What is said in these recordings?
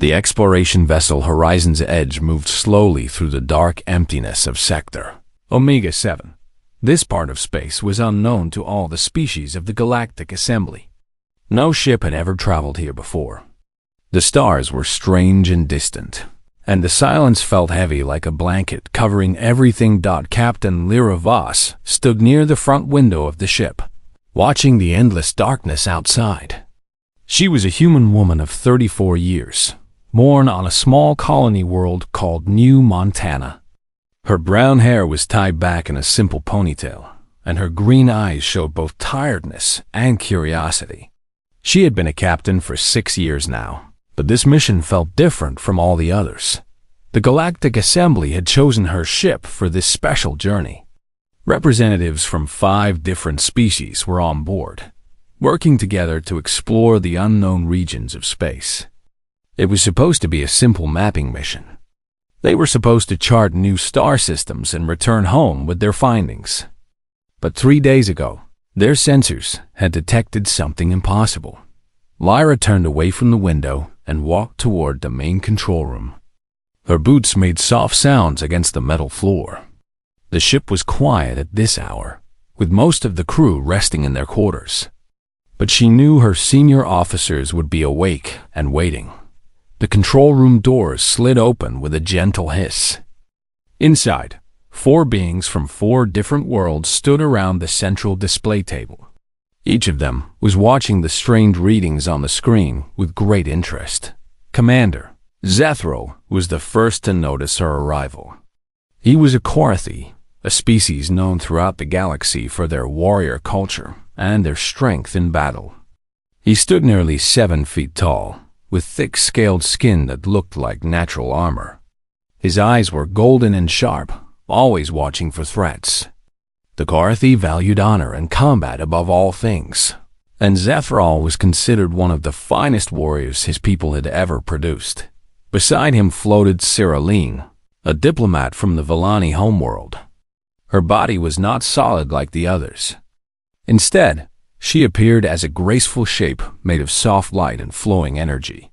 The exploration vessel Horizon's Edge moved slowly through the dark emptiness of Sector Omega-7. This part of space was unknown to all the species of the Galactic Assembly. No ship had ever traveled here before. The stars were strange and distant, and the silence felt heavy like a blanket covering everything. Captain Lyra Voss stood near the front window of the ship, watching the endless darkness outside. She was a human woman of 34 years, born on a small colony world called New Montana. Her brown hair was tied back in a simple ponytail, and her green eyes showed both tiredness and curiosity. She had been a captain for 6 years now, but this mission felt different from all the others. The Galactic Assembly had chosen her ship for this special journey. Representatives from 5 different species were on board, working together to explore the unknown regions of space. It was supposed to be a simple mapping mission. They were supposed to chart new star systems and return home with their findings. But 3 days ago, their sensors had detected something impossible. Lyra turned away from the window and walked toward the main control room. Her boots made soft sounds against the metal floor. The ship was quiet at this hour, with most of the crew resting in their quarters. But she knew her senior officers would be awake and waiting. The control room doors slid open with a gentle hiss. Inside, 4 beings from 4 different worlds stood around the central display table. Each of them was watching the strange readings on the screen with great interest. Commander Zethro was the first to notice her arrival. He was a Korathi, a species known throughout the galaxy for their warrior culture and their strength in battle. He stood nearly 7 feet tall, with thick scaled skin that looked like natural armor. His eyes were golden and sharp, always watching for threats. The Korathi valued honor and combat above all things, and Zethral was considered one of the finest warriors his people had ever produced. Beside him floated Cyriline, a diplomat from the Villani homeworld. Her body was not solid like the others. Instead, she appeared as a graceful shape made of soft light and flowing energy.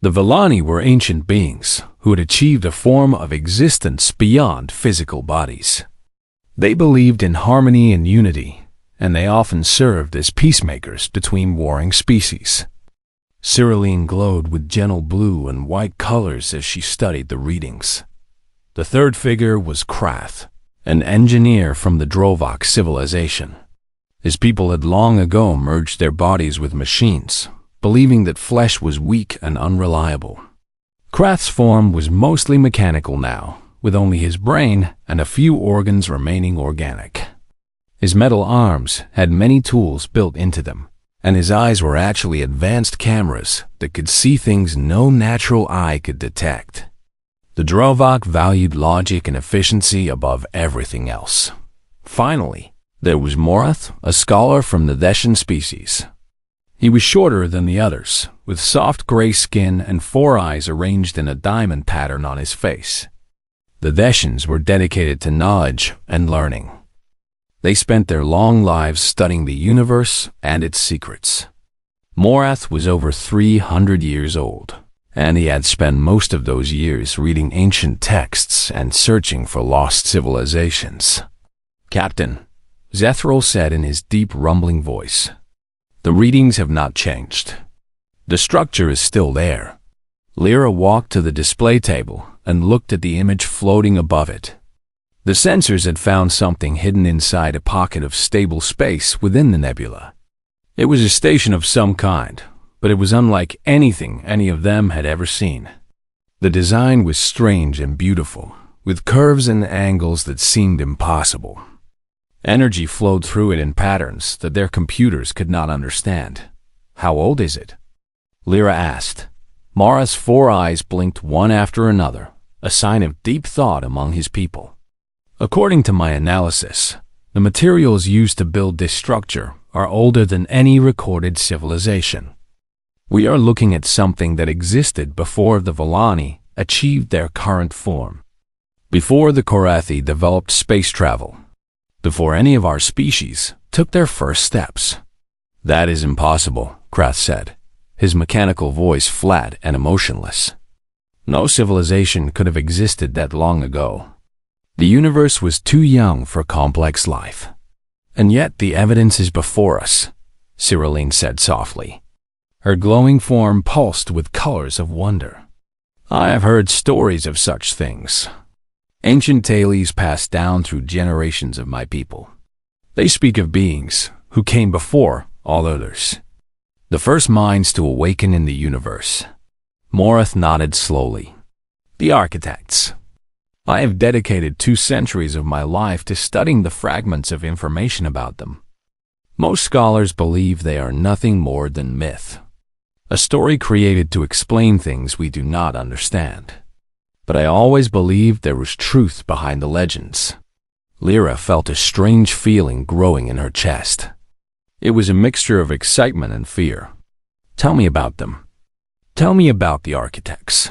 The Villani were ancient beings who had achieved a form of existence beyond physical bodies. They believed in harmony and unity, and they often served as peacemakers between warring species. Cyriline glowed with gentle blue and white colors as she studied the readings. The third figure was Krath, an engineer from the Drovok civilization. His people had long ago merged their bodies with machines, believing that flesh was weak and unreliable. Krath's form was mostly mechanical now, with only his brain and a few organs remaining organic. His metal arms had many tools built into them, and his eyes were actually advanced cameras that could see things no natural eye could detect. The Drovok valued logic and efficiency above everything else. Finally, there was Morath, a scholar from the Deshan species. He was shorter than the others, with soft gray skin and 4 eyes arranged in a diamond pattern on his face. The Deshans were dedicated to knowledge and learning. They spent their long lives studying the universe and its secrets. Morath was over 300 years old, and he had spent most of those years reading ancient texts and searching for lost civilizations. "Captain," Zethral said in his deep rumbling voice, "the readings have not changed. The structure is still there." Lyra walked to the display table and looked at the image floating above it. The sensors had found something hidden inside a pocket of stable space within the nebula. It was a station of some kind, but it was unlike anything any of them had ever seen. The design was strange and beautiful, with curves and angles that seemed impossible. Energy flowed through it in patterns that their computers could not understand. "How old is it?" Lyra asked. Mara's 4 eyes blinked one after another, a sign of deep thought among his people. "According to my analysis, the materials used to build this structure are older than any recorded civilization. We are looking at something that existed before the Villani achieved their current form, before the Korathi developed space travel, before any of our species took their first steps." "That is impossible," Krath said, his mechanical voice flat and emotionless. No civilization could have existed that long ago. The universe was too young for complex life. And yet the evidence is before us, Cyrilline said softly. Her glowing form pulsed with colors of wonder. I have heard stories of such things. Ancient tales passed down through generations of my people. They speak of beings who came before all others, the first minds to awaken in the universe. Morith nodded slowly. The architects. I have dedicated 2 centuries of my life to studying the fragments of information about them. Most scholars believe they are nothing more than myth, a story created to explain things we do not understand. But I always believed there was truth behind the legends. Lyra felt a strange feeling growing in her chest. It was a mixture of excitement and fear. Tell me about them. Tell me about the architects.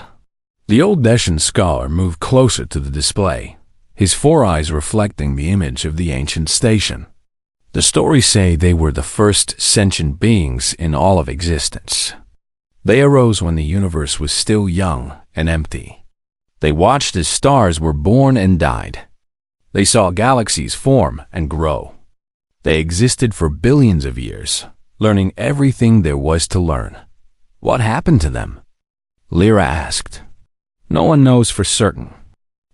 The old Deshan scholar moved closer to the display, his 4 eyes reflecting the image of the ancient station. The stories say they were the first sentient beings in all of existence. They arose when the universe was still young and empty. They watched as stars were born and died. They saw galaxies form and grow. They existed for billions of years, learning everything there was to learn. What happened to them? Lyra asked. No one knows for certain.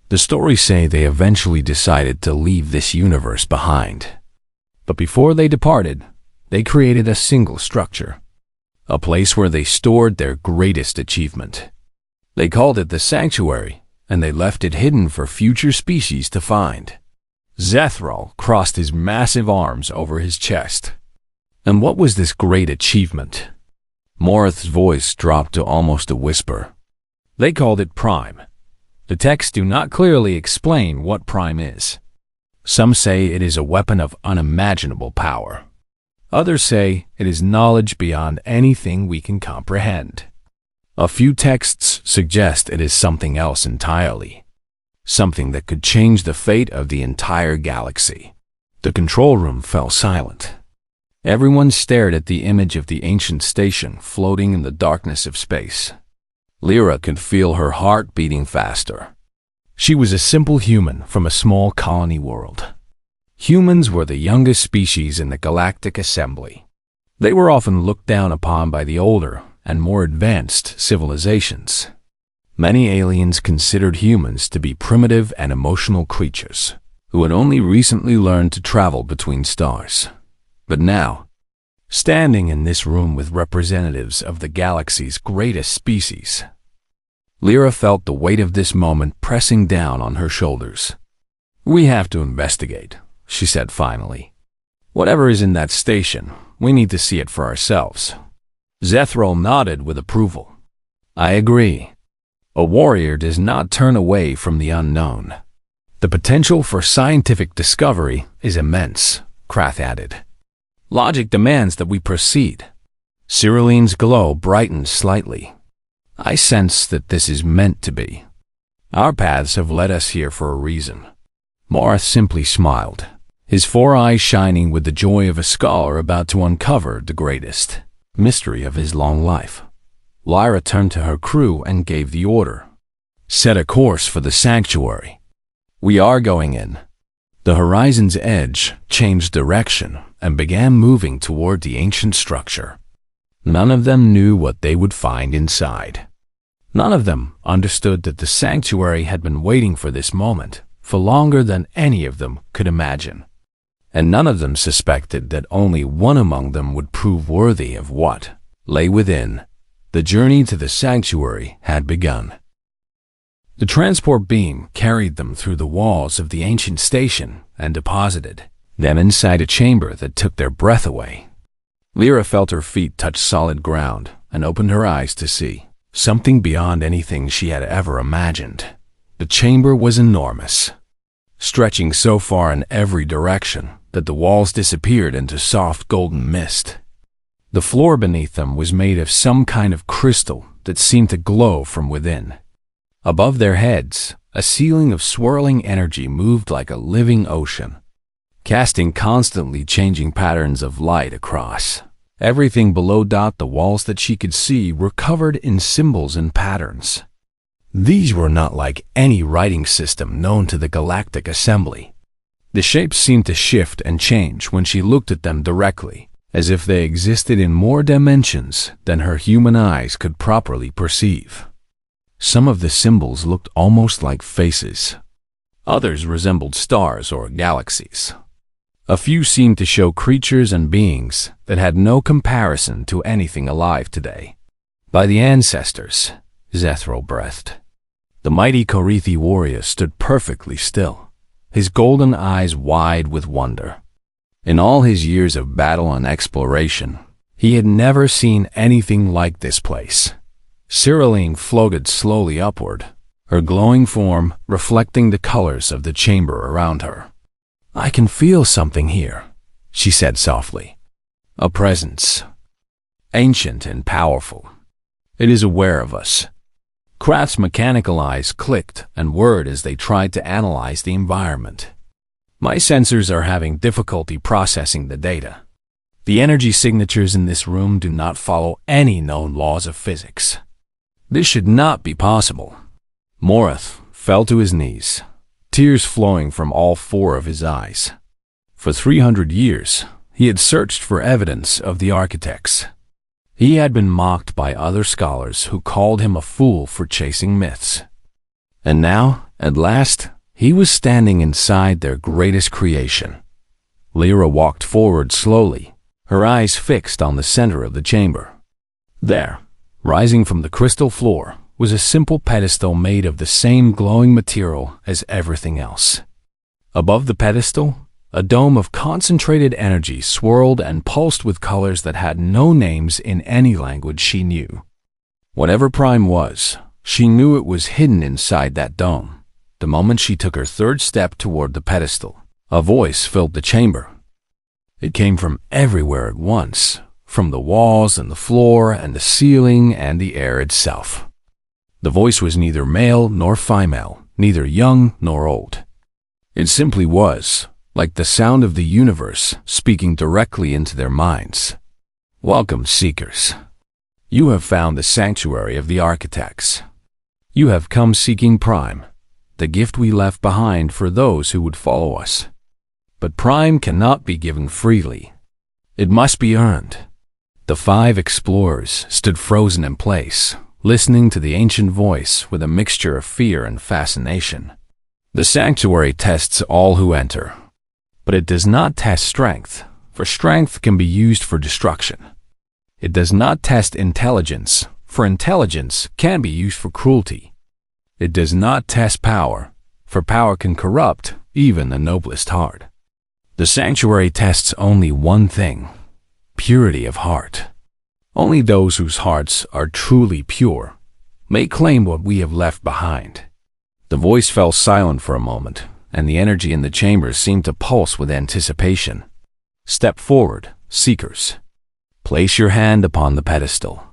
The stories say they eventually decided to leave this universe behind. But before they departed, they created a single structure, a place where they stored their greatest achievement. They called it the Sanctuary, and they left it hidden for future species to find. Zethral crossed his massive arms over his chest. And what was this great achievement? Morith's voice dropped to almost a whisper. They called it Prime. The texts do not clearly explain what Prime is. Some say it is a weapon of unimaginable power. Others say it is knowledge beyond anything we can comprehend. A few texts suggest it is something else entirely, something that could change the fate of the entire galaxy. The control room fell silent. Everyone stared at the image of the ancient station floating in the darkness of space. Lyra could feel her heart beating faster. She was a simple human from a small colony world. Humans were the youngest species in the Galactic Assembly. They were often looked down upon by the older and more advanced civilizations. Many aliens considered humans to be primitive and emotional creatures who had only recently learned to travel between stars. But now, standing in this room with representatives of the galaxy's greatest species, Lyra felt the weight of this moment pressing down on her shoulders. We have to investigate, she said finally. Whatever is in that station, we need to see it for ourselves. Zethral nodded with approval. I agree. A warrior does not turn away from the unknown. The potential for scientific discovery is immense, Krath added. Logic demands that we proceed. Cyrilline's glow brightened slightly. I sense that this is meant to be. Our paths have led us here for a reason. Morith simply smiled, his 4 eyes shining with the joy of a scholar about to uncover the greatest mystery of his long life. Lyra turned to her crew and gave the order. Set a course for the sanctuary. We are going in. The horizon's edge changed direction and began moving toward the ancient structure. None of them knew what they would find inside. None of them understood that the sanctuary had been waiting for this moment for longer than any of them could imagine. And none of them suspected that only one among them would prove worthy of what lay within. The journey to the sanctuary had begun. The transport beam carried them through the walls of the ancient station and deposited them inside a chamber that took their breath away. Lyra felt her feet touch solid ground and opened her eyes to see something beyond anything she had ever imagined. The chamber was enormous, stretching so far in every direction that the walls disappeared into soft golden mist. The floor beneath them was made of some kind of crystal that seemed to glow from within. Above their heads, a ceiling of swirling energy moved like a living ocean, casting constantly changing patterns of light across. Everything below the walls that she could see were covered in symbols and patterns. These were not like any writing system known to the Galactic Assembly. The shapes seemed to shift and change when she looked at them directly, as if they existed in more dimensions than her human eyes could properly perceive. Some of the symbols looked almost like faces. Others resembled stars or galaxies. A few seemed to show creatures and beings that had no comparison to anything alive today. By the ancestors, Zethral breathed. The mighty Korethi warrior stood perfectly still, his golden eyes wide with wonder. In all his years of battle and exploration, he had never seen anything like this place. Cyrilline floated slowly upward, her glowing form reflecting the colors of the chamber around her. "I can feel something here," she said softly. "A presence, ancient and powerful. It is aware of us." Kraft's mechanical eyes clicked and whirred as they tried to analyze the environment. "My sensors are having difficulty processing the data. The energy signatures in this room do not follow any known laws of physics. This should not be possible." Morath fell to his knees, tears flowing from all four of his eyes. For 300 years, he had searched for evidence of the architects. He had been mocked by other scholars who called him a fool for chasing myths. And now, at last, he was standing inside their greatest creation. Lyra walked forward slowly, her eyes fixed on the center of the chamber. There, rising from the crystal floor, was a simple pedestal made of the same glowing material as everything else. Above the pedestal, a dome of concentrated energy swirled and pulsed with colors that had no names in any language she knew. Whatever Prime was, she knew it was hidden inside that dome. The moment she took her third step toward the pedestal, a voice filled the chamber. It came from everywhere at once, from the walls and the floor and the ceiling and the air itself. The voice was neither male nor female, neither young nor old. It simply was, like the sound of the universe speaking directly into their minds. "Welcome, seekers. You have found the sanctuary of the architects. You have come seeking Prime, the gift we left behind for those who would follow us. But Prime cannot be given freely. It must be earned." The 5 explorers stood frozen in place, listening to the ancient voice with a mixture of fear and fascination. "The sanctuary tests all who enter. But it does not test strength, for strength can be used for destruction. It does not test intelligence, for intelligence can be used for cruelty. It does not test power, for power can corrupt even the noblest heart. The sanctuary tests only one thing: purity of heart. Only those whose hearts are truly pure may claim what we have left behind." The voice fell silent for a moment, and the energy in the chamber seemed to pulse with anticipation. "Step forward, seekers. Place your hand upon the pedestal.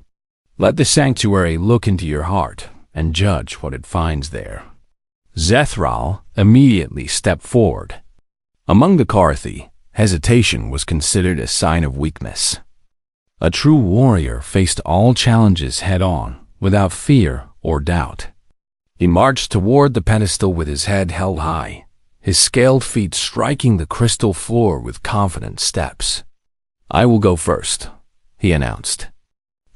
Let the sanctuary look into your heart and judge what it finds there." Zethral immediately stepped forward. Among the Korethi, hesitation was considered a sign of weakness. A true warrior faced all challenges head-on, without fear or doubt. He marched toward the pedestal with his head held high, his scaled feet striking the crystal floor with confident steps. "I will go first," he announced.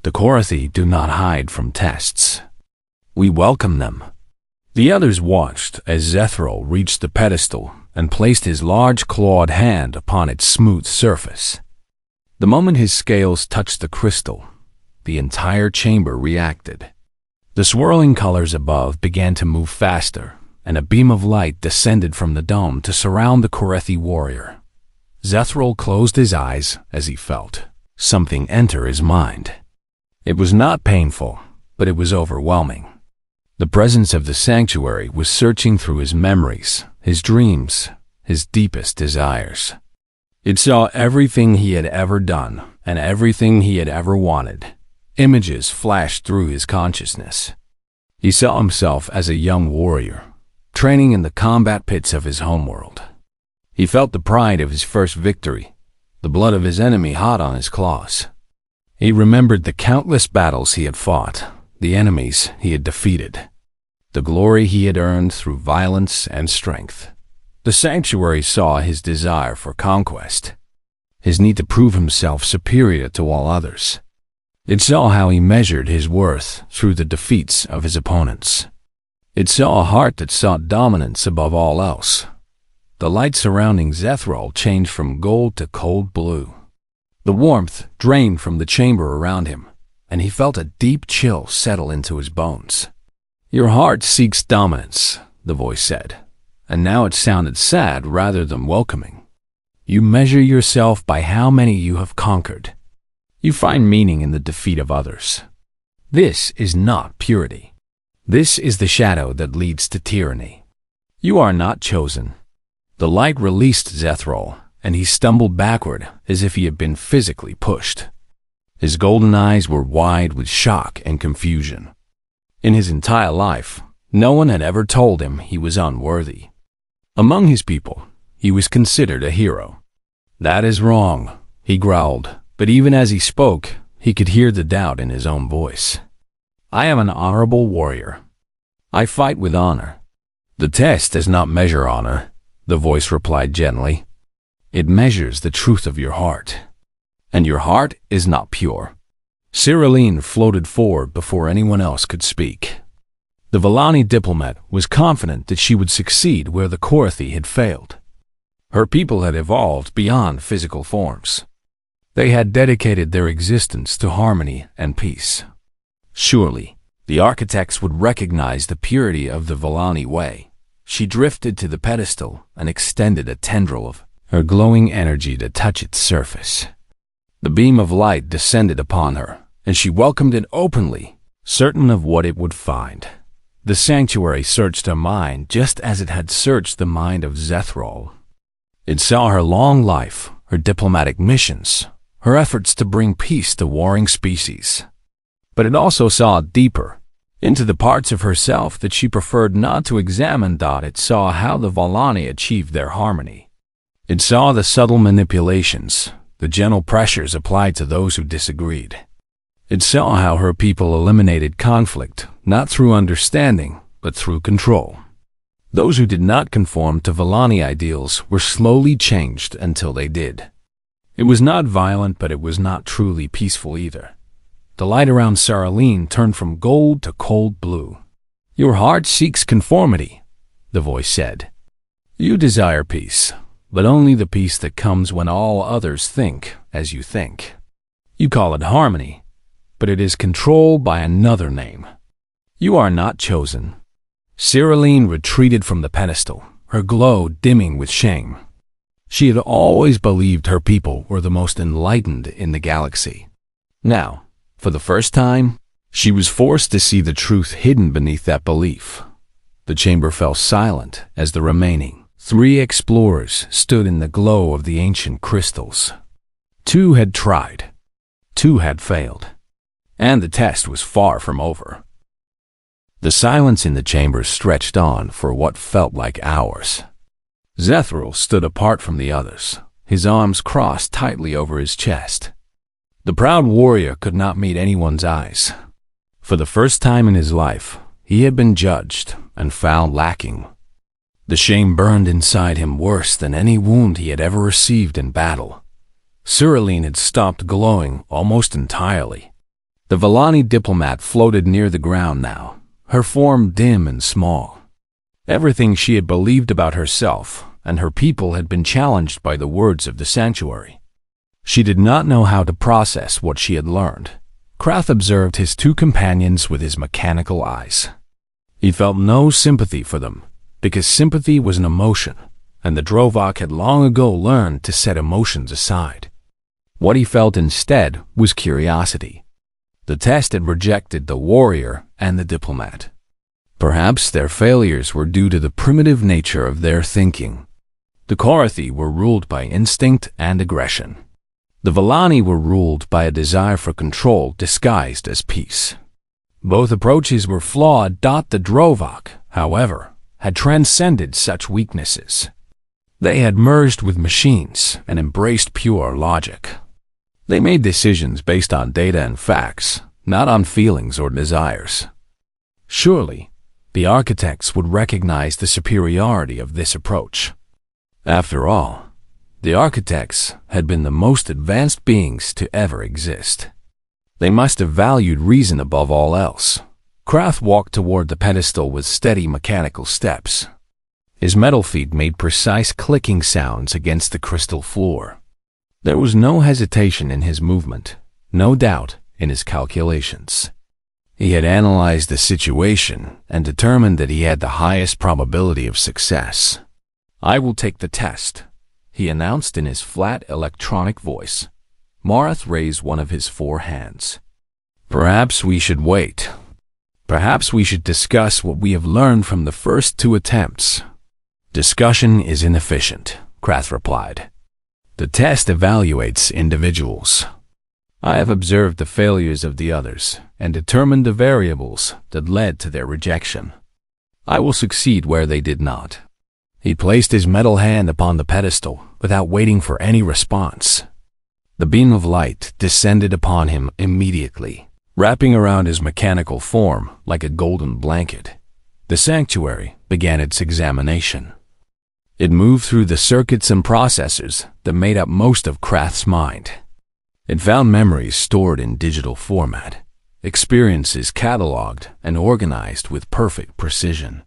"The Korethi do not hide from tests. We welcome them." The others watched as Zethral reached the pedestal and placed his large clawed hand upon its smooth surface. The moment his scales touched the crystal, the entire chamber reacted. The swirling colors above began to move faster, and a beam of light descended from the dome to surround the Korethi warrior. Zethral closed his eyes as he felt something enter his mind. It was not painful, but it was overwhelming. The presence of the sanctuary was searching through his memories, his dreams, his deepest desires. It saw everything he had ever done and everything he had ever wanted. Images flashed through his consciousness. He saw himself as a young warrior, training in the combat pits of his homeworld. He felt the pride of his first victory, the blood of his enemy hot on his claws. He remembered the countless battles he had fought, the enemies he had defeated. the glory he had earned through violence and strength. The sanctuary saw his desire for conquest, his need to prove himself superior to all others. It saw how he measured his worth through the defeats of his opponents. It saw a heart that sought dominance above all else. The light surrounding Zethral changed from gold to cold blue. The warmth drained from the chamber around him, and he felt a deep chill settle into his bones. "Your heart seeks dominance," the voice said, and now it sounded sad rather than welcoming. "You measure yourself by how many you have conquered. You find meaning in the defeat of others. This is not purity. This is the shadow that leads to tyranny. You are not chosen." The light released Zethral, and he stumbled backward as if he had been physically pushed. His golden eyes were wide with shock and confusion. In his entire life, no one had ever told him he was unworthy. Among his people, he was considered a hero. "That is wrong," he growled, but even as he spoke, he could hear the doubt in his own voice. "I am an honorable warrior. I fight with honor." "The test does not measure honor," the voice replied gently. "It measures the truth of your heart. And your heart is not pure." Cyrilline floated forward before anyone else could speak. The Vallani diplomat was confident that she would succeed where the Korathi had failed. Her people had evolved beyond physical forms. They had dedicated their existence to harmony and peace. Surely, the architects would recognize the purity of the Vallani way. She drifted to the pedestal and extended a tendril of her glowing energy to touch its surface. The beam of light descended upon her, and she welcomed it openly, certain of what it would find. The sanctuary searched her mind just as it had searched the mind of Zethral. It saw her long life, her diplomatic missions, her efforts to bring peace to warring species. But it also saw deeper, into the parts of herself that she preferred not to examine. It saw how the Vallani achieved their harmony. It saw the subtle manipulations, the gentle pressures applied to those who disagreed. It saw how her people eliminated conflict, not through understanding, but through control. Those who did not conform to Vallani ideals were slowly changed until they did. It was not violent, but it was not truly peaceful either. The light around Cyrilline turned from gold to cold blue. "Your heart seeks conformity," the voice said. "You desire peace, but only the peace that comes when all others think as you think. You call it harmony, but it is control by another name. You are not chosen." Cyrilline retreated from the pedestal, her glow dimming with shame. She had always believed her people were the most enlightened in the galaxy. Now, for the first time, she was forced to see the truth hidden beneath that belief. The chamber fell silent as the remaining 3 explorers stood in the glow of the ancient crystals. 2 had tried. 2 had failed. And the test was far from over. The silence in the chamber stretched on for what felt like hours. Zethral stood apart from the others, his arms crossed tightly over his chest. The proud warrior could not meet anyone's eyes. For the first time in his life, he had been judged and found lacking. The shame burned inside him worse than any wound he had ever received in battle. Cyrilline had stopped glowing almost entirely. The Vallani diplomat floated near the ground now, her form dim and small. Everything she had believed about herself and her people had been challenged by the words of the sanctuary. She did not know how to process what she had learned. Krath observed his 2 companions with his mechanical eyes. He felt no sympathy for them, because sympathy was an emotion, and the Drovok had long ago learned to set emotions aside. What he felt instead was curiosity. The test had rejected the warrior and the diplomat. Perhaps their failures were due to the primitive nature of their thinking. The Korathi were ruled by instinct and aggression. The Vallani were ruled by a desire for control disguised as peace. Both approaches were flawed. The Drovok, however, had transcended such weaknesses. They had merged with machines and embraced pure logic. They made decisions based on data and facts, not on feelings or desires. Surely, The architects would recognize the superiority of this approach. After all, the architects had been the most advanced beings to ever exist. They must have valued reason above all else. Krath walked toward the pedestal with steady mechanical steps. His metal feet made precise clicking sounds against the crystal floor. There was no hesitation in his movement, no doubt in his calculations. He had analyzed the situation and determined that he had the highest probability of success. "I will take the test," he announced in his flat electronic voice. Marath raised one of his 4 hands. "Perhaps we should wait. Perhaps we should discuss what we have learned from the first 2 attempts." "Discussion is inefficient," Krath replied. "The test evaluates individuals. I have observed the failures of the others and determined the variables that led to their rejection. I will succeed where they did not." He placed his metal hand upon the pedestal without waiting for any response. The beam of light descended upon him immediately, wrapping around his mechanical form like a golden blanket. The sanctuary began its examination. It moved through the circuits and processors that made up most of Krath's mind. It found memories stored in digital format, experiences cataloged and organized with perfect precision.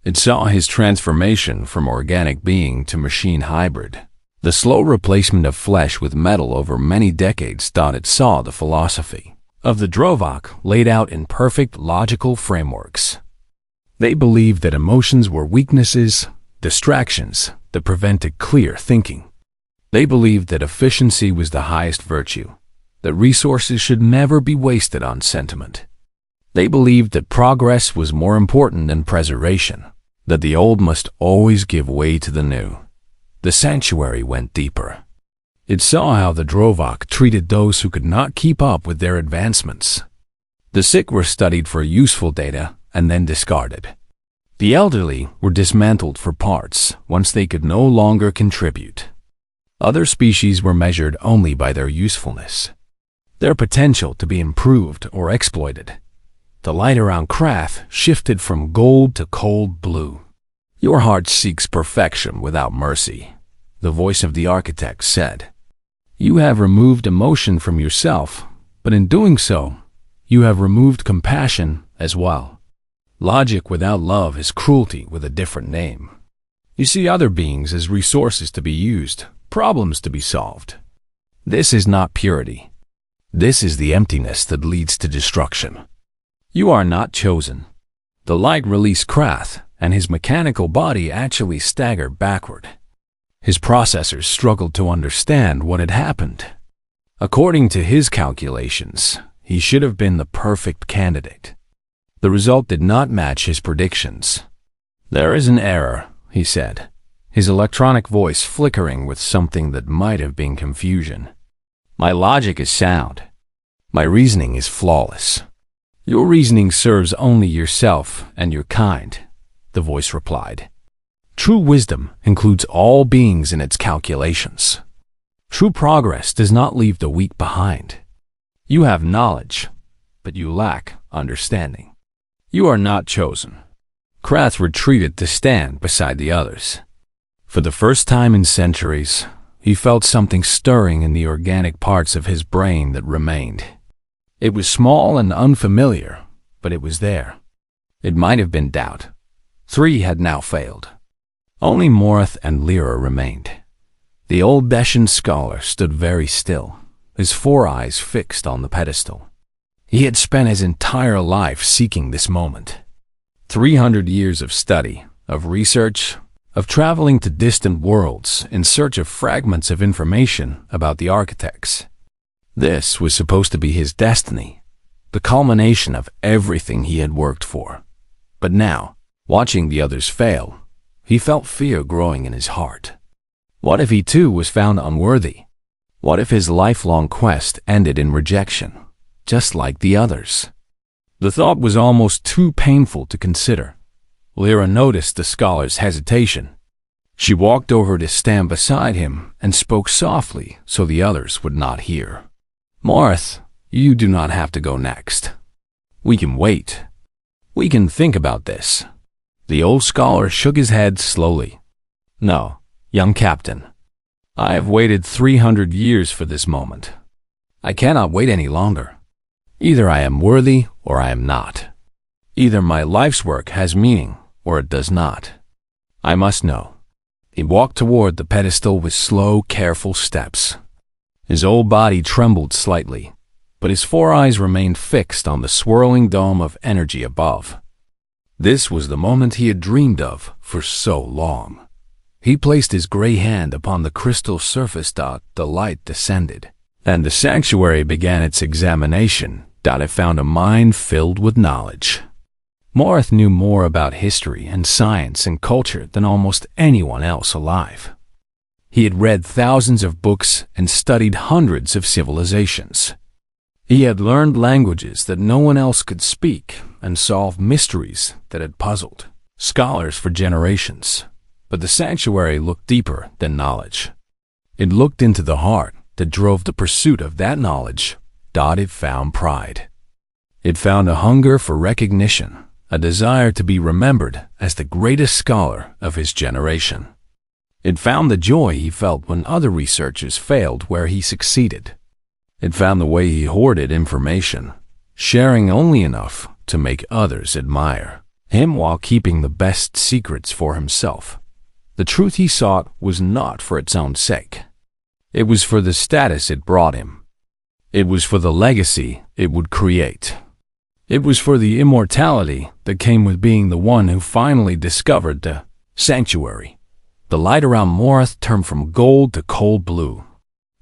It saw his transformation from organic being to machine hybrid. The slow replacement of flesh with metal over many decades thought it saw the philosophy of the Drovok laid out in perfect logical frameworks. They believed that emotions were weaknesses, distractions that prevented clear thinking. They believed that efficiency was the highest virtue, that resources should never be wasted on sentiment. They believed that progress was more important than preservation, that the old must always give way to the new. The sanctuary went deeper. It saw how the Drovok treated those who could not keep up with their advancements. The sick were studied for useful data and then discarded. The elderly were dismantled for parts once they could no longer contribute. Other species were measured only by their usefulness, their potential to be improved or exploited. The light around Krath shifted from gold to cold blue. "Your heart seeks perfection without mercy," the voice of the architect said. "You have removed emotion from yourself, but in doing so, you have removed compassion as well. Logic without love is cruelty with a different name. You see other beings as resources to be used, problems to be solved. This is not purity. This is the emptiness that leads to destruction. You are not chosen." The light released Krath, and his mechanical body actually staggered backward. His processors struggled to understand what had happened. According to his calculations, he should have been the perfect candidate. The result did not match his predictions. "There is an error," he said, his electronic voice flickering with something that might have been confusion. "My logic is sound. My reasoning is flawless." "Your reasoning serves only yourself and your kind," the voice replied. "True wisdom includes all beings in its calculations. True progress does not leave the weak behind. You have knowledge, but you lack understanding. You are not chosen." Krath retreated to stand beside the others. For the first time in centuries, he felt something stirring in the organic parts of his brain that remained. It was small and unfamiliar, but it was there. It might have been doubt. 3 had now failed. Only Morath and Lyra remained. The old Beshan scholar stood very still, his 4 eyes fixed on the pedestal. He had spent his entire life seeking this moment. 300 years of study, of research, of traveling to distant worlds in search of fragments of information about the architects. This was supposed to be his destiny, the culmination of everything he had worked for. But now, watching the others fail, he felt fear growing in his heart. What if he too was found unworthy? What if his lifelong quest ended in rejection, just like the others? The thought was almost too painful to consider. Lyra noticed the scholar's hesitation. She walked over to stand beside him and spoke softly so the others would not hear. "Morath, you do not have to go next. We can wait." We can think about this. The old scholar shook his head slowly. No, young captain. I have waited 300 years for this moment. I cannot wait any longer. Either I am worthy or I am not. Either my life's work has meaning or it does not. I must know. He walked toward the pedestal with slow, careful steps. His whole body trembled slightly, but his 4 eyes remained fixed on the swirling dome of energy above. This was the moment he had dreamed of for so long. He placed his gray hand upon the crystal surface. The light descended, and the sanctuary began its examination. It found a mind filled with knowledge. Morith knew more about history and science and culture than almost anyone else alive. He had read thousands of books and studied hundreds of civilizations. He had learned languages that no one else could speak and solved mysteries that had puzzled scholars for generations. But the sanctuary looked deeper than knowledge. It looked into the heart that drove the pursuit of that knowledge. It found pride. It found a hunger for recognition, a desire to be remembered as the greatest scholar of his generation. It found the joy he felt when other researchers failed where he succeeded. It found the way he hoarded information, sharing only enough to make others admire him while keeping the best secrets for himself. The truth he sought was not for its own sake. It was for the status it brought him. It was for the legacy it would create. It was for the immortality that came with being the one who finally discovered the sanctuary. The light around Morith turned from gold to cold blue.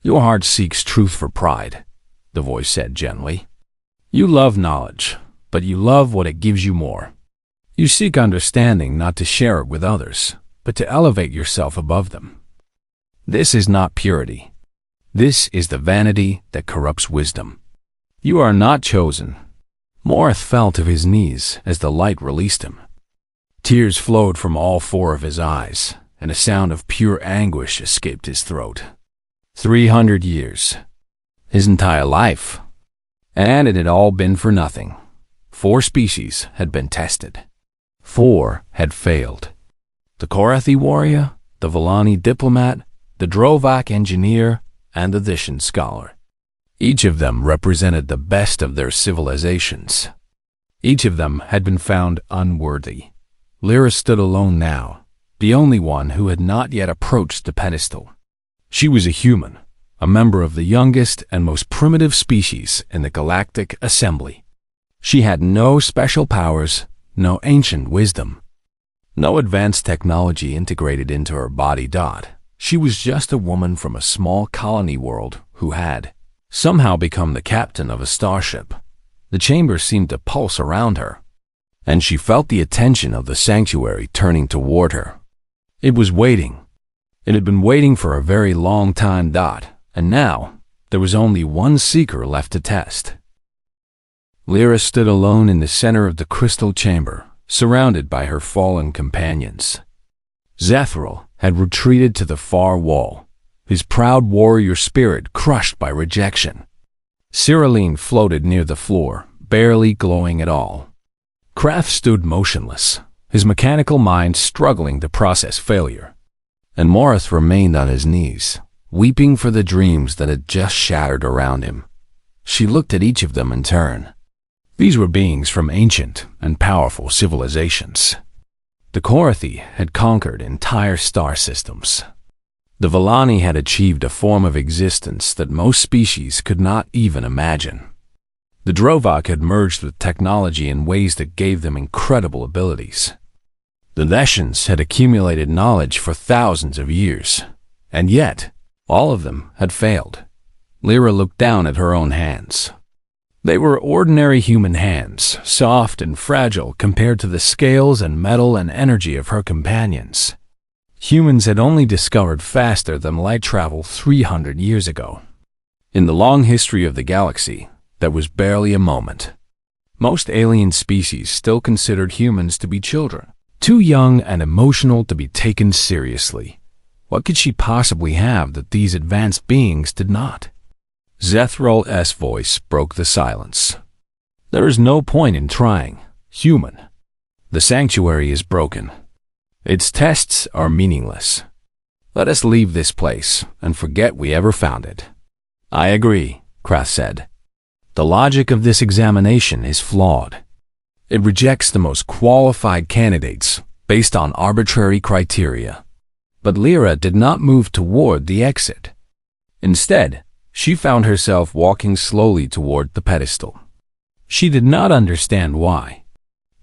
Your heart seeks truth for pride, the voice said gently. You love knowledge, but you love what it gives you more. You seek understanding not to share it with others, but to elevate yourself above them. This is not purity. This is the vanity that corrupts wisdom. You are not chosen. Morith fell to his knees as the light released him. Tears flowed from all 4 of his eyes, and a sound of pure anguish escaped his throat. 300 years. His entire life. And it had all been for nothing. 4 species had been tested. 4 had failed. The Korathi warrior, the Volani diplomat, the Drovak engineer, and the Dishan scholar. Each of them represented the best of their civilizations. Each of them had been found unworthy. Lyra stood alone now, the only one who had not yet approached the pedestal. She was a human, a member of the youngest and most primitive species in the Galactic Assembly. She had no special powers, no ancient wisdom, no advanced technology integrated into her body. She was just a woman from a small colony world who had somehow become the captain of a starship. The chamber seemed to pulse around her, and she felt the attention of the sanctuary turning toward her. It was waiting. It had been waiting for a very long time. And now there was only one seeker left to test. Lyra stood alone in the center of the crystal chamber, surrounded by her fallen companions. Zethril had retreated to the far wall, his proud warrior spirit crushed by rejection. Cyrilline floated near the floor, barely glowing at all. Kraft stood motionless, his mechanical mind struggling to process failure. And Morith remained on his knees, weeping for the dreams that had just shattered around him. She looked at each of them in turn. These were beings from ancient and powerful civilizations. The Korathi had conquered entire star systems. The Volani had achieved a form of existence that most species could not even imagine. The Drovak had merged with technology in ways that gave them incredible abilities. The Deshans had accumulated knowledge for thousands of years, and yet all of them had failed. Lyra looked down at her own hands. They were ordinary human hands, soft and fragile compared to the scales and metal and energy of her companions. Humans had only discovered faster than light travel 300 years ago. In the long history of the galaxy, that was barely a moment. Most alien species still considered humans to be children, too young and emotional to be taken seriously. What could she possibly have that these advanced beings did not? Zethril's voice broke the silence. There is no point in trying. Human. The sanctuary is broken. Its tests are meaningless. Let us leave this place and forget we ever found it. I agree, Krass said. The logic of this examination is flawed. It rejects the most qualified candidates based on arbitrary criteria. But Lyra did not move toward the exit. Instead, she found herself walking slowly toward the pedestal. She did not understand why.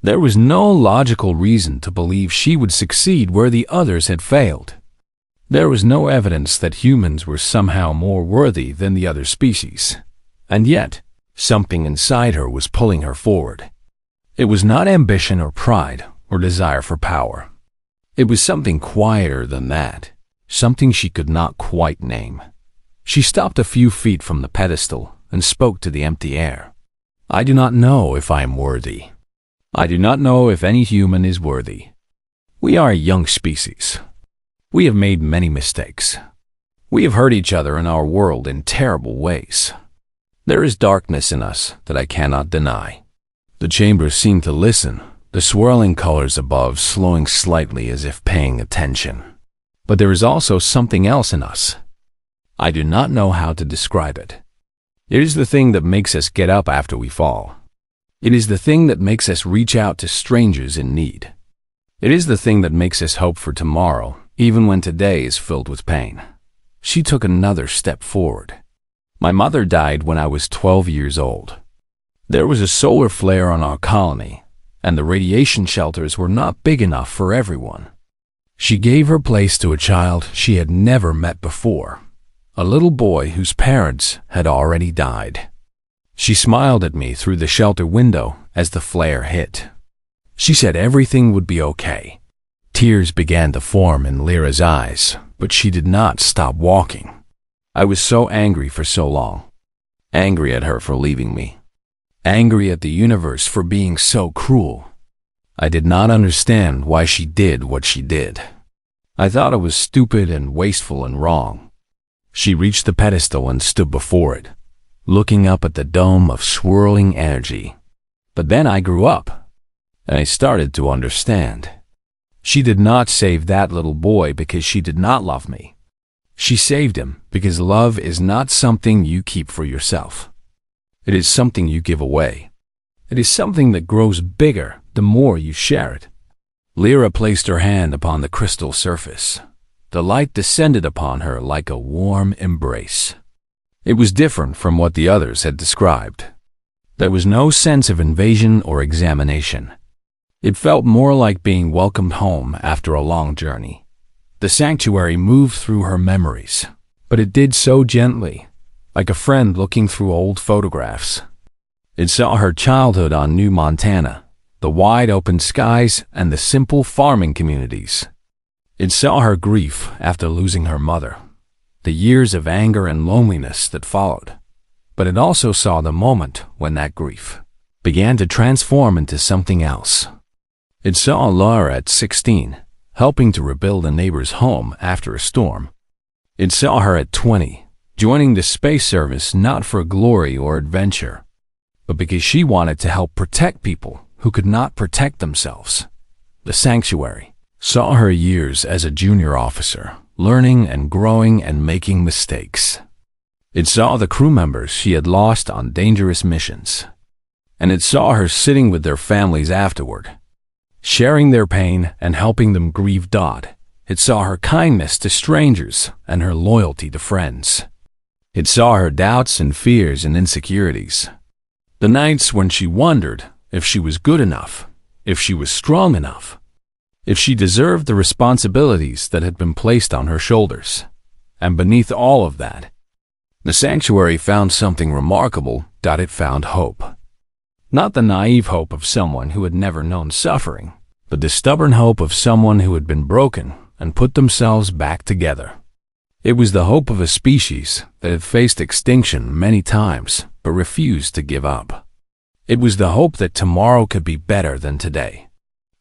There was no logical reason to believe she would succeed where the others had failed. There was no evidence that humans were somehow more worthy than the other species. And yet, something inside her was pulling her forward. It was not ambition or pride or desire for power. It was something quieter than that, something she could not quite name. She stopped a few feet from the pedestal and spoke to the empty air. I do not know if I am worthy. I do not know if any human is worthy. We are a young species. We have made many mistakes. We have hurt each other in our world in terrible ways. There is darkness in us that I cannot deny. The chamber seemed to listen, the swirling colors above slowing slightly as if paying attention. But there is also something else in us. I do not know how to describe it. It is the thing that makes us get up after we fall. It is the thing that makes us reach out to strangers in need. It is the thing that makes us hope for tomorrow, even when today is filled with pain. She took another step forward. My mother died when I was 12 years old. There was a solar flare on our colony, and the radiation shelters were not big enough for everyone. She gave her place to a child she had never met before, a little boy whose parents had already died. She smiled at me through the shelter window as the flare hit. She said everything would be okay. Tears began to form in Lyra's eyes, but she did not stop walking. I was so angry for so long. Angry at her for leaving me. Angry at the universe for being so cruel. I did not understand why she did what she did. I thought it was stupid and wasteful and wrong. She reached the pedestal and stood before it, looking up at the dome of swirling energy. But then I grew up, and I started to understand. She did not save that little boy because she did not love me. She saved him because love is not something you keep for yourself. It is something you give away. It is something that grows bigger the more you share it. Lyra placed her hand upon the crystal surface. The light descended upon her like a warm embrace. It was different from what the others had described. There was no sense of invasion or examination. It felt more like being welcomed home after a long journey. The sanctuary moved through her memories, but it did so gently, like a friend looking through old photographs. It saw her childhood on New Montana, the wide open skies and the simple farming communities. It saw her grief after losing her mother, the years of anger and loneliness that followed. But it also saw the moment when that grief began to transform into something else. It saw Laura at 16, helping to rebuild a neighbor's home after a storm. It saw her at 20, joining the space service not for glory or adventure, but because she wanted to help protect people who could not protect themselves. The sanctuary saw her years as a junior officer, learning and growing and making mistakes. It saw the crew members she had lost on dangerous missions. And it saw her sitting with their families afterward, sharing their pain and helping them grieve. It saw her kindness to strangers and her loyalty to friends. It saw her doubts and fears and insecurities. The nights when she wondered if she was good enough, if she was strong enough, if she deserved the responsibilities that had been placed on her shoulders. And beneath all of that, the sanctuary found something remarkable. It found hope. Not the naive hope of someone who had never known suffering, but the stubborn hope of someone who had been broken and put themselves back together. It was the hope of a species that had faced extinction many times but refused to give up. It was the hope that tomorrow could be better than today,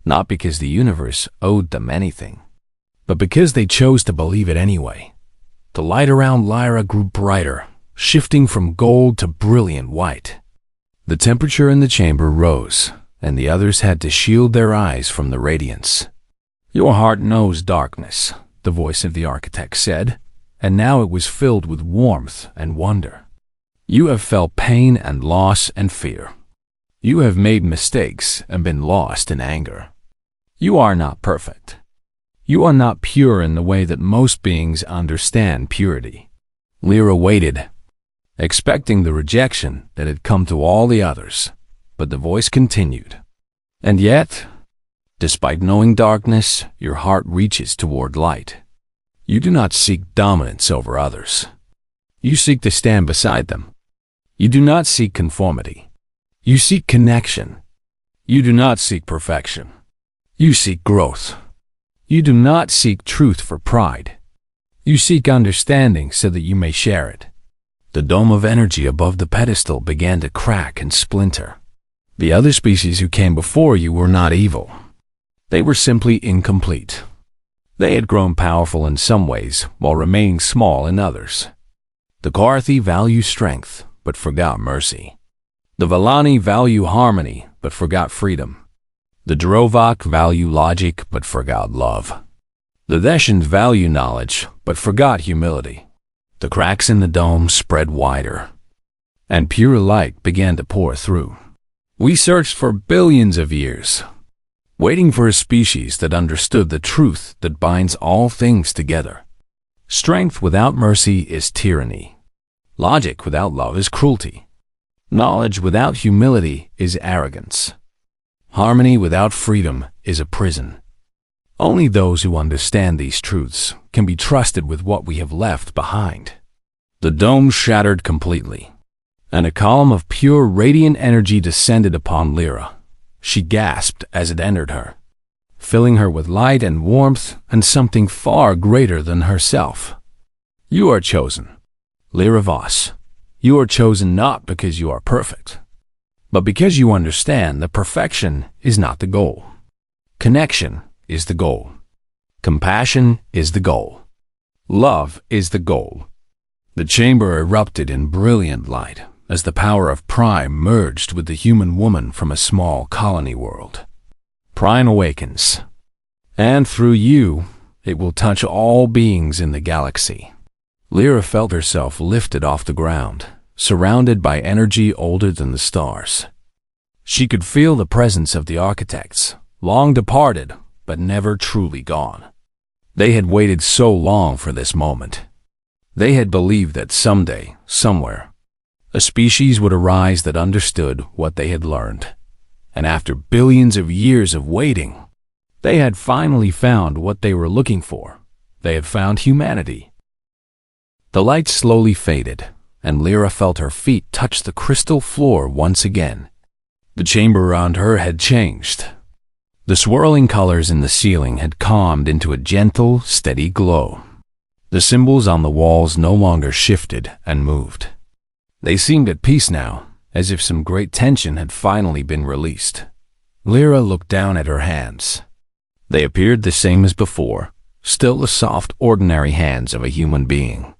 not because the universe owed them anything, but because they chose to believe it anyway. The light around Lyra grew brighter, shifting from gold to brilliant white. The temperature in the chamber rose, and the others had to shield their eyes from the radiance. "Your heart knows darkness," the voice of the architect said, and now it was filled with warmth and wonder. "You have felt pain and loss and fear. You have made mistakes and been lost in anger. You are not perfect. You are not pure in the way that most beings understand purity." Lyra waited, expecting the rejection that had come to all the others, but the voice continued. "And yet, despite knowing darkness, your heart reaches toward light. You do not seek dominance over others. You seek to stand beside them. You do not seek conformity. You seek connection. You do not seek perfection. You seek growth. You do not seek truth for pride. You seek understanding so that you may share it." The dome of energy above the pedestal began to crack and splinter. The other species who came before you were not evil. They were simply incomplete. They had grown powerful in some ways while remaining small in others. The Karthi value strength, but forgot mercy. The Valani value harmony, but forgot freedom. The Drovak value logic, but forgot love. The Deshans value knowledge, but forgot humility. The cracks in the dome spread wider, and pure light began to pour through. We searched for billions of years, waiting for a species that understood the truth that binds all things together. Strength without mercy is tyranny. Logic without love is cruelty. Knowledge without humility is arrogance. Harmony without freedom is a prison. Only those who understand these truths can be trusted with what we have left behind. The dome shattered completely, and a column of pure radiant energy descended upon Lyra. She gasped as it entered her, filling her with light and warmth and something far greater than herself. "You are chosen, Lyra Voss. You are chosen not because you are perfect, but because you understand that perfection is not the goal. Connection is the goal. Compassion is the goal. Love is the goal." The chamber erupted in brilliant light as the power of Prime merged with the human woman from a small colony world. Prime awakens, and through you, it will touch all beings in the galaxy. Lyra felt herself lifted off the ground, surrounded by energy older than the stars. She could feel the presence of the architects, long departed, but never truly gone. They had waited so long for this moment. They had believed that someday, somewhere, a species would arise that understood what they had learned. And after billions of years of waiting, they had finally found what they were looking for. They had found humanity. The light slowly faded, and Lyra felt her feet touch the crystal floor once again. The chamber around her had changed. The swirling colors in the ceiling had calmed into a gentle, steady glow. The symbols on the walls no longer shifted and moved. They seemed at peace now, as if some great tension had finally been released. Lyra looked down at her hands. They appeared the same as before, still the soft, ordinary hands of a human being.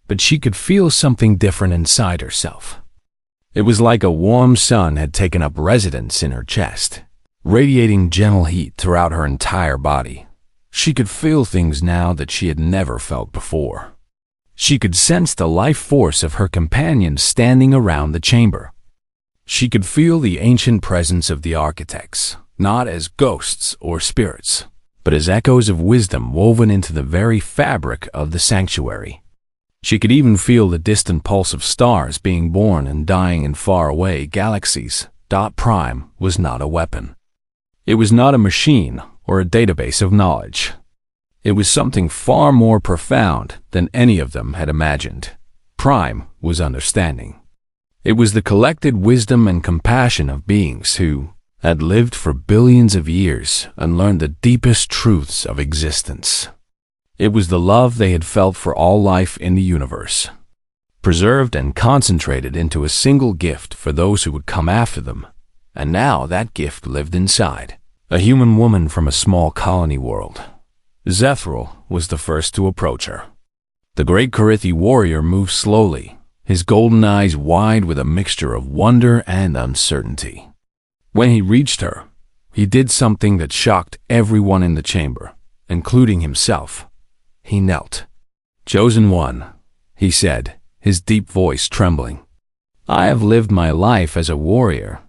But she could feel something different inside herself. It was like a warm sun had taken up residence in her chest, radiating gentle heat throughout her entire body. She could feel things now that she had never felt before. She could sense the life force of her companions standing around the chamber. She could feel the ancient presence of the architects, not as ghosts or spirits, but as echoes of wisdom woven into the very fabric of the sanctuary. She could even feel the distant pulse of stars being born and dying in faraway galaxies. Prime was not a weapon. It was not a machine or a database of knowledge. It was something far more profound than any of them had imagined. Prime was understanding. It was the collected wisdom and compassion of beings who had lived for billions of years and learned the deepest truths of existence. It was the love they had felt for all life in the universe, preserved and concentrated into a single gift for those who would come after them. And now that gift lived inside a human woman from a small colony world. Zethral was the first to approach her. The great Karithi warrior moved slowly, his golden eyes wide with a mixture of wonder and uncertainty. When he reached her, he did something that shocked everyone in the chamber, including himself. He knelt. "Chosen one," he said, his deep voice trembling. "I have lived my life as a warrior.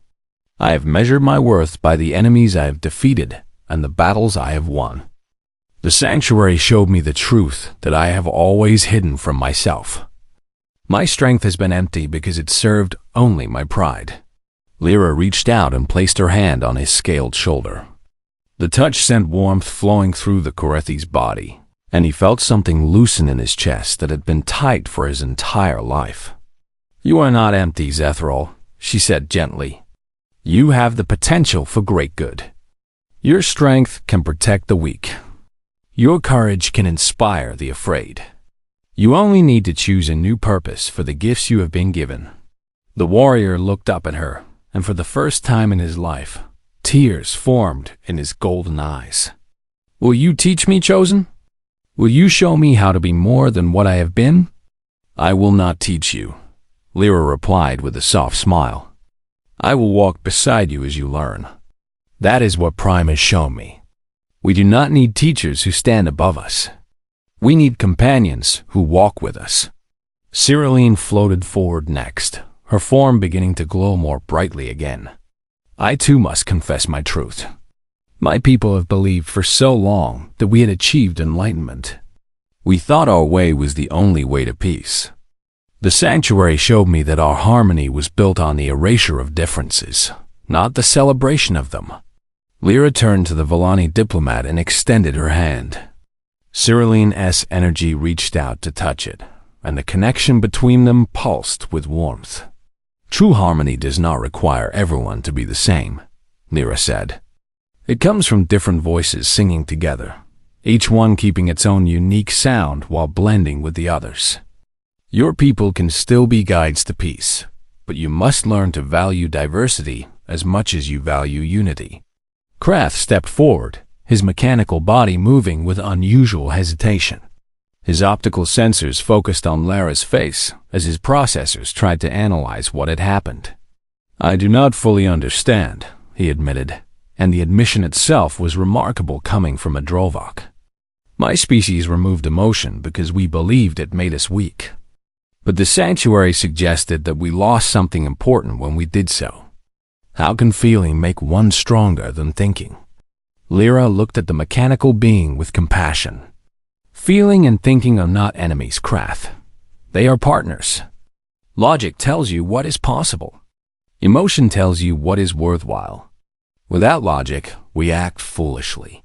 I have measured my worth by the enemies I have defeated and the battles I have won. The sanctuary showed me the truth that I have always hidden from myself. My strength has been empty because it served only my pride." Lyra reached out and placed her hand on his scaled shoulder. The touch sent warmth flowing through the Korethi's body, and he felt something loosen in his chest that had been tight for his entire life. "You are not empty, Zethral," she said gently. "You have the potential for great good. Your strength can protect the weak. Your courage can inspire the afraid. You only need to choose a new purpose for the gifts you have been given." The warrior looked up at her, and for the first time in his life, tears formed in his golden eyes. "Will you teach me, Chosen? Will you show me how to be more than what I have been?" "I will not teach you," Lyra replied with a soft smile. "I will walk beside you as you learn. That is what Prime has shown me. We do not need teachers who stand above us. We need companions who walk with us." Cyrilline floated forward next, her form beginning to glow more brightly again. "I too must confess my truth. My people have believed for so long that we had achieved enlightenment. We thought our way was the only way to peace. The sanctuary showed me that our harmony was built on the erasure of differences, not the celebration of them." Lyra turned to the Volani diplomat and extended her hand. Cyrilline's energy reached out to touch it, and the connection between them pulsed with warmth. "True harmony does not require everyone to be the same," Lyra said. "It comes from different voices singing together, each one keeping its own unique sound while blending with the others. Your people can still be guides to peace, but you must learn to value diversity as much as you value unity." Krath stepped forward, his mechanical body moving with unusual hesitation. His optical sensors focused on Lara's face as his processors tried to analyze what had happened. "I do not fully understand," he admitted, and the admission itself was remarkable coming from a Drovok. "My species removed emotion because we believed it made us weak. But the sanctuary suggested that we lost something important when we did so. How can feeling make one stronger than thinking?" Lyra looked at the mechanical being with compassion. "Feeling and thinking are not enemies, Krath. They are partners. Logic tells you what is possible. Emotion tells you what is worthwhile. Without logic, we act foolishly.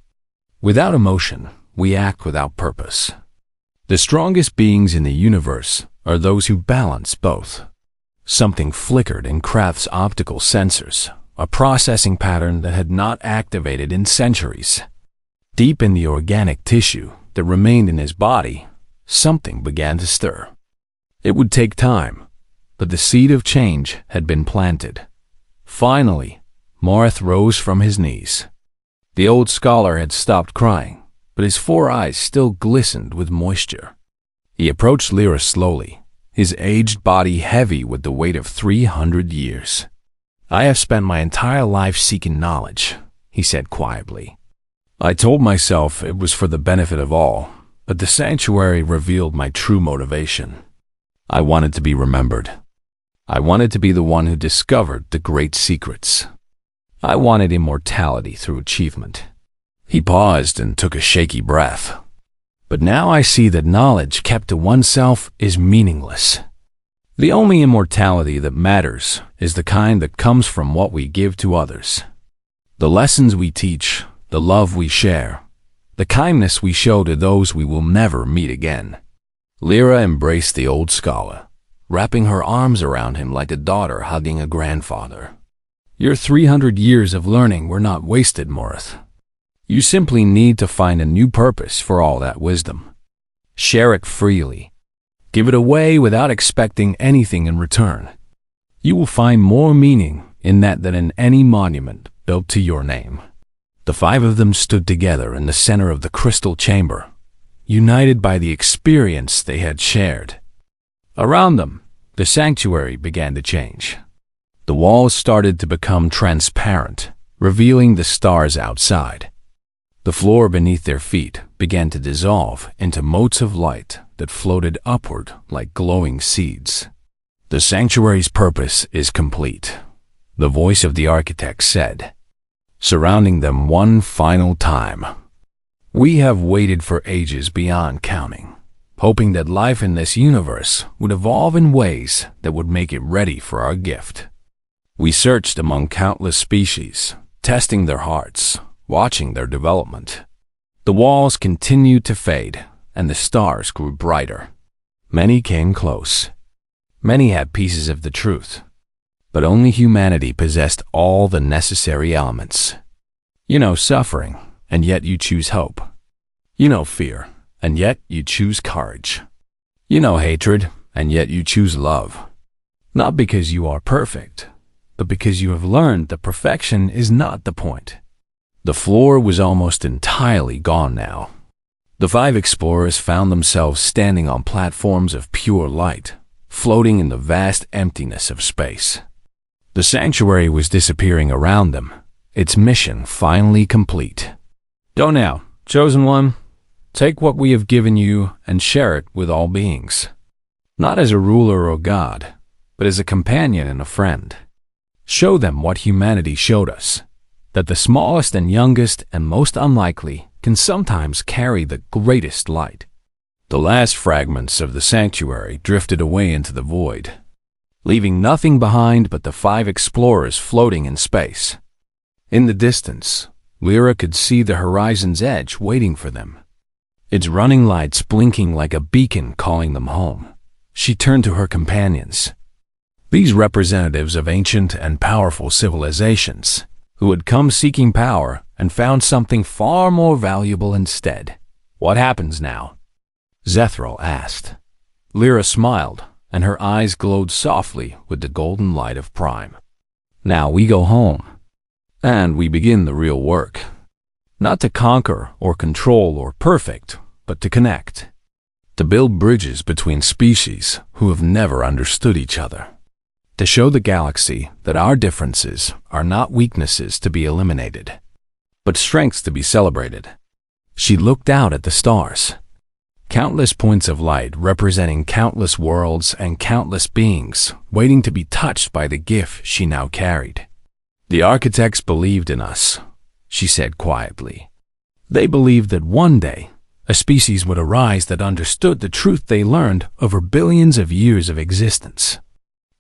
Without emotion, we act without purpose. The strongest beings in the universe are those who balance both." Something flickered in Krath's optical sensors, a processing pattern that had not activated in centuries. Deep in the organic tissue that remained in his body, something began to stir. It would take time, but the seed of change had been planted. Finally, Morith rose from his knees. The old scholar had stopped crying, but his 4 eyes still glistened with moisture. He approached Lyra slowly, his aged body heavy with the weight of 300 years. "I have spent my entire life seeking knowledge," he said quietly. "I told myself it was for the benefit of all, but the sanctuary revealed my true motivation. I wanted to be remembered. I wanted to be the one who discovered the great secrets. I wanted immortality through achievement." He paused and took a shaky breath. "But now I see that knowledge kept to oneself is meaningless. The only immortality that matters is the kind that comes from what we give to others. The lessons we teach, the love we share, the kindness we show to those we will never meet again." Lyra embraced the old scholar, wrapping her arms around him like a daughter hugging a grandfather. "Your 300 years of learning were not wasted, Morith. You simply need to find a new purpose for all that wisdom. Share it freely. Give it away without expecting anything in return. You will find more meaning in that than in any monument built to your name." The 5 of them stood together in the center of the crystal chamber, united by the experience they had shared. Around them, the sanctuary began to change. The The walls started to become transparent, revealing the stars outside. The floor beneath their feet began to dissolve into motes of light that floated upward like glowing seeds. "The sanctuary's purpose is complete," the voice of the architect said, surrounding them one final time. "We have waited for ages beyond counting, hoping that life in this universe would evolve in ways that would make it ready for our gift. We searched among countless species, testing their hearts, watching their development. The walls continued to fade, and the stars grew brighter. Many came close. Many had pieces of the truth. But only humanity possessed all the necessary elements. You know suffering, and yet you choose hope. You know fear, and yet you choose courage. You know hatred, and yet you choose love. Not because you are perfect, but because you have learned that perfection is not the point." The floor was almost entirely gone now. The 5 explorers found themselves standing on platforms of pure light, floating in the vast emptiness of space. The sanctuary was disappearing around them, its mission finally complete. "Go now, Chosen One. Take what we have given you and share it with all beings. Not as a ruler or god, but as a companion and a friend. Show them what humanity showed us, that the smallest and youngest and most unlikely can sometimes carry the greatest light." The last fragments of the sanctuary drifted away into the void, leaving nothing behind but the 5 explorers floating in space. In the distance, Lyra could see the horizon's edge waiting for them, its running lights blinking like a beacon calling them home. She turned to her companions. These representatives of ancient and powerful civilizations, who had come seeking power and found something far more valuable instead. "What happens now?" Zethral asked. Lyra smiled, and her eyes glowed softly with the golden light of Prime. "Now we go home, and we begin the real work. Not to conquer or control or perfect, but to connect. To build bridges between species who have never understood each other. To show the galaxy that our differences are not weaknesses to be eliminated, but strengths to be celebrated." She looked out at the stars. Countless points of light representing countless worlds and countless beings waiting to be touched by the gift she now carried. "The architects believed in us," she said quietly. "They believed that one day a species would arise that understood the truth they learned over billions of years of existence.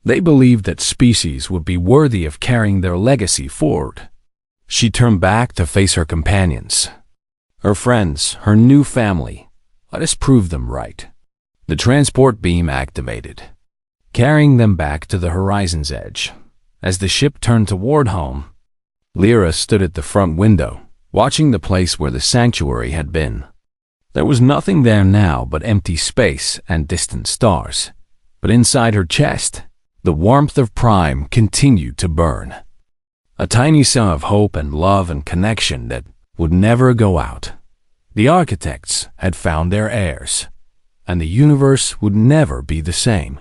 They believed that species would be worthy of carrying their legacy forward." She turned back to face her companions. Her friends, her new family. Let us prove them right. The transport beam activated, carrying them back to the horizon's edge. As the ship turned toward home, Lyra stood at the front window, watching the place where the sanctuary had been. There was nothing there now but empty space and distant stars. But inside her chest, the warmth of Prime continued to burn. A tiny sun of hope and love and connection that would never go out. The architects had found their heirs, and the universe would never be the same.